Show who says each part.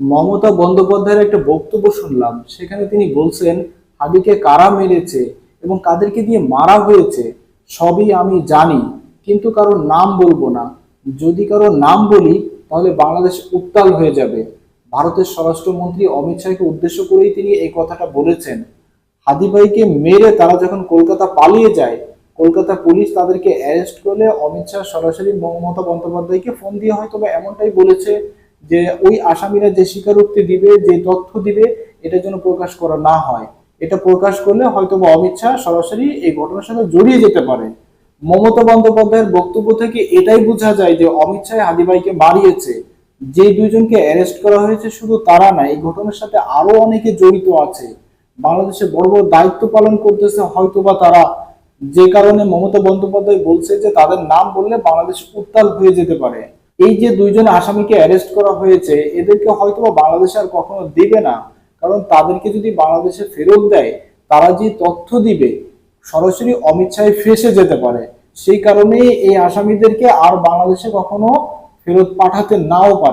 Speaker 1: মমতা বন্দ্যোপাধ্যায়ের একটা বক্তব্য শুনলাম, সেখানে তিনি বলছেন হাদিকে কারা মেরেছে এবং কাদেরকে দিয়ে মারা হয়েছে সবই আমি জানি, কিন্তু কারোর নাম বলবো না। যদি কারোর নাম বলি তাহলে বাংলাদেশ উত্তাল হয়ে যাবে। ভারতের স্বরাষ্ট্রমন্ত্রী অমিত শাহকে উদ্দেশ্য করেই তিনি এই কথাটা বলেছেন। হাদি ভাইকে মেরে তারা যখন কলকাতা পালিয়ে যায়, কলকাতা পুলিশ তাদেরকে অ্যারেস্ট করলে অমিত শাহ সরাসরি মমতা বন্দ্যোপাধ্যায়কে ফোন দিয়ে হয়তো বা এমনটাই বলেছে যে ওই আসামিরা যে স্বীকারোক্তি দিবে, যে তথ্য দিবে, এটা যেন প্রকাশ করা না হয়। এটা প্রকাশ করলে হয়তো বা অমিত শাহ সরাসরি এই ঘটনার সাথে জড়িয়ে যেতে পারে। মমতা বন্দ্যোপাধ্যায়ের বক্তব্য থেকে এটাই বোঝা যায় যে অমিত শাহ হাদি ভাইকে মারিয়েছে। যে দুইজনকে অ্যারেস্ট করা হয়েছে শুধু তারা না, এই ঘটনার সাথে আরো অনেকে জড়িত আছে, বাংলাদেশে বড় বড় দায়িত্ব পালন করতেছে হয়তোবা তারা। যে কারণে মমতা বন্দ্যোপাধ্যায় বলছে যে তাদের নাম বললে বাংলাদেশ উত্তাল হয়ে যেতে পারে। এই যে দুইজন আসামিকে অ্যারেস্ট করা হয়েছে, এদেরকে হয়তোবা বাংলাদেশ আর কখনো দিবে না। কারণ তাদেরকে যদি বাংলাদেশে ফেরত দেয়, তারা যে তথ্য দিবে সরাসরি অমিত শাহ ফেঁসে যেতে পারে। সেই কারণেই এই আসামিদেরকে আর বাংলাদেশে কখনো ফেরত পাঠাতে নাও পারে।